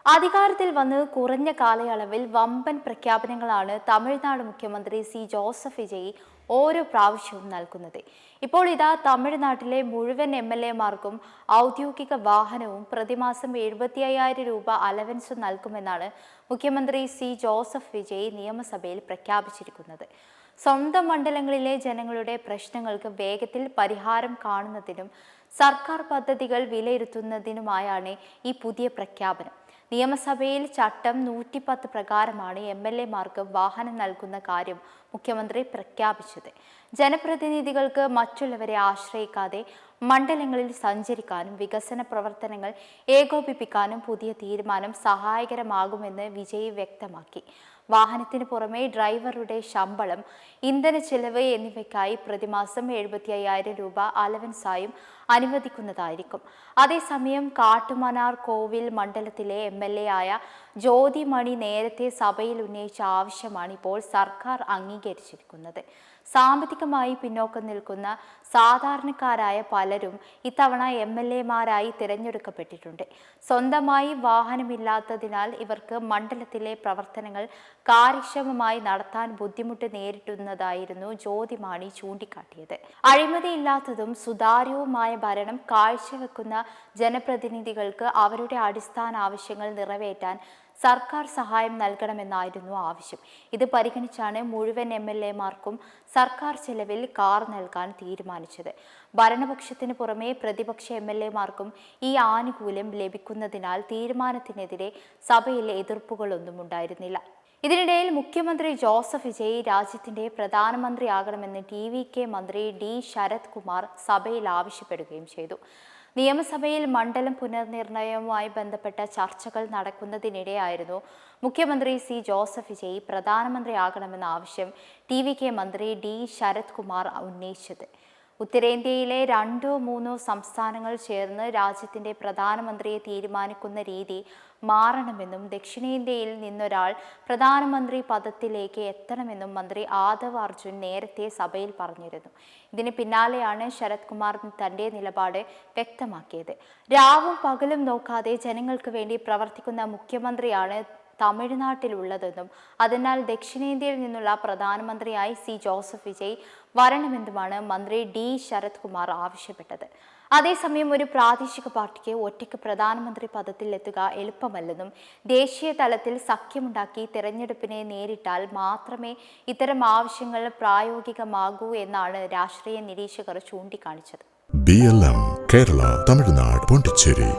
അധികാരത്തിൽ വന്ന് കുറഞ്ഞ കാലയളവിൽ വമ്പൻ പ്രഖ്യാപനങ്ങളാണ് തമിഴ്നാട് മുഖ്യമന്ത്രി സി ജോസഫ് വിജയ് ഓരോ പ്രാവശ്യവും നൽകുന്നത്. ഇപ്പോൾ ഇതാ തമിഴ്നാട്ടിലെ മുഴുവൻ MLA-മാർക്കും ഔദ്യോഗിക വാഹനവും പ്രതിമാസം 75,000 രൂപ അലവൻസും നൽകുമെന്നാണ് മുഖ്യമന്ത്രി സി ജോസഫ് വിജയ് നിയമസഭയിൽ പ്രഖ്യാപിച്ചിരിക്കുന്നത്. സ്വന്തം മണ്ഡലങ്ങളിലെ ജനങ്ങളുടെ പ്രശ്നങ്ങൾക്ക് വേഗത്തിൽ പരിഹാരം കാണുന്നതിനും സർക്കാർ പദ്ധതികൾ വിലയിരുത്തുന്നതിനുമായാണ് ഈ പുതിയ പ്രഖ്യാപനം. നിയമസഭയിൽ ചട്ടം 110 പ്രകാരമാണ് MLA-മാർക്ക് വാഹനം നൽകുന്ന കാര്യം മുഖ്യമന്ത്രി പ്രഖ്യാപിച്ചത്. ജനപ്രതിനിധികൾക്ക് മറ്റുള്ളവരെ ആശ്രയിക്കാതെ മണ്ഡലങ്ങളിൽ സഞ്ചരിക്കാനും വികസന പ്രവർത്തനങ്ങൾ ഏകോപിപ്പിക്കാനും പുതിയ തീരുമാനം സഹായകരമാകുമെന്ന് വിജയ് വ്യക്തമാക്കി. വാഹനത്തിന് പുറമെ ഡ്രൈവറുടെ ശമ്പളം, ഇന്ധന ചെലവ് എന്നിവയ്ക്കായി പ്രതിമാസം 75,000 രൂപ അലവൻസായും അനുവദിക്കുന്നതായിരിക്കും. അതേസമയം കാട്ടുമന്നാർ കോവിൽ മണ്ഡലത്തിലെ MLA ആയ ജ്യോതിമണി നേരത്തെ സഭയിൽ ഉന്നയിച്ച ആവശ്യമാണ് ഇപ്പോൾ സർക്കാർ അംഗീകരിച്ചിരിക്കുന്നത്. സാമ്പത്തികമായി പിന്നോക്കം നിൽക്കുന്ന സാധാരണക്കാരായ പലരും ഇത്തവണ MLA-മാരായി തിരഞ്ഞെടുക്കപ്പെട്ടിട്ടുണ്ട്. സ്വന്തമായി വാഹനമില്ലാത്തതിനാൽ ഇവർക്ക് മണ്ഡലത്തിലെ പ്രവർത്തനങ്ങൾ കാര്യക്ഷമമായി നടത്താൻ ബുദ്ധിമുട്ട് നേരിടുന്നതായിരുന്നു ജ്യോതിമണി ചൂണ്ടിക്കാട്ടിയത്. അഴിമതിയില്ലാത്തതും സുതാര്യവുമായ ഭരണം കാഴ്ചവെക്കുന്ന ജനപ്രതിനിധികൾക്ക് അവരുടെ അടിസ്ഥാന ആവശ്യങ്ങൾ നിറവേറ്റാൻ സർക്കാർ സഹായം നൽകണമെന്നായിരുന്നു ആവശ്യം. ഇത് പരിഗണിച്ചാണ് മുഴുവൻ MLA-മാർക്കും സർക്കാർ ചെലവിൽ കാർ നൽകാൻ തീരുമാനിച്ചത്. ഭരണപക്ഷത്തിന് പുറമെ പ്രതിപക്ഷ MLA-മാർക്കും ഈ ആനുകൂല്യം ലഭിക്കുന്നതിനാൽ തീരുമാനത്തിനെതിരെ സഭയിൽ എതിർപ്പുകളൊന്നും ഉണ്ടായിരുന്നില്ല. ഇതിനിടയിൽ മുഖ്യമന്ത്രി ജോസഫ് വിജയ് രാജ്യത്തിന്റെ പ്രധാനമന്ത്രിയാകണമെന്ന് TVK മന്ത്രി D. ശരത് കുമാർ സഭയിൽ ആവശ്യപ്പെടുകയും ചെയ്തു. നിയമസഭയിൽ മണ്ഡലം പുനർനിർണയവുമായി ബന്ധപ്പെട്ട ചർച്ചകൾ നടക്കുന്നതിനിടെയായിരുന്നു മുഖ്യമന്ത്രി സി ജോസഫ് വിജയ് പ്രധാനമന്ത്രിയാകണമെന്ന ആവശ്യം TVK മന്ത്രി D. ശരത് കുമാർ ഉന്നയിച്ചത്. ഉത്തരേന്ത്യയിലെ 2-3 സംസ്ഥാനങ്ങൾ ചേർന്ന് രാജ്യത്തിന്റെ പ്രധാനമന്ത്രിയെ തീരുമാനിക്കുന്ന രീതി മാറണമെന്നും ദക്ഷിണേന്ത്യയിൽ നിന്നൊരാൾ പ്രധാനമന്ത്രി പദത്തിലേക്ക് എത്തണമെന്നും മന്ത്രി ആദവ് അർജുൻ നേരത്തെ സഭയിൽ പറഞ്ഞിരുന്നു. ഇതിന് പിന്നാലെയാണ് ശരത് കുമാർ തന്റെ നിലപാട് വ്യക്തമാക്കിയത്. രാവും പകലും നോക്കാതെ ജനങ്ങൾക്ക് വേണ്ടി പ്രവർത്തിക്കുന്ന മുഖ്യമന്ത്രിയാണ് തമിഴ്നാട്ടിലുള്ളതെന്നും അതിനാൽ ദക്ഷിണേന്ത്യയിൽ നിന്നുള്ള പ്രധാനമന്ത്രിയായി സി ജോസഫ് വിജയ് വരണമെന്നുമാണ് മന്ത്രി D. ശരത് കുമാർ ആവശ്യപ്പെട്ടത്. അതേസമയം ഒരു പ്രാദേശിക പാർട്ടിക്ക് ഒറ്റയ്ക്ക് പ്രധാനമന്ത്രി പദത്തിൽ എത്തുക എളുപ്പമല്ലെന്നും ദേശീയ തലത്തിൽ സഖ്യമുണ്ടാക്കി തിരഞ്ഞെടുപ്പിനെ നേരിട്ടാൽ മാത്രമേ ഇത്തരം ആവശ്യങ്ങൾ പ്രായോഗികമാകൂ എന്നാണ് രാഷ്ട്രീയ നിരീക്ഷകർ ചൂണ്ടിക്കാണിച്ചത്. BLM കേരള, തമിഴ്നാട്, പോണ്ടിച്ചേരി.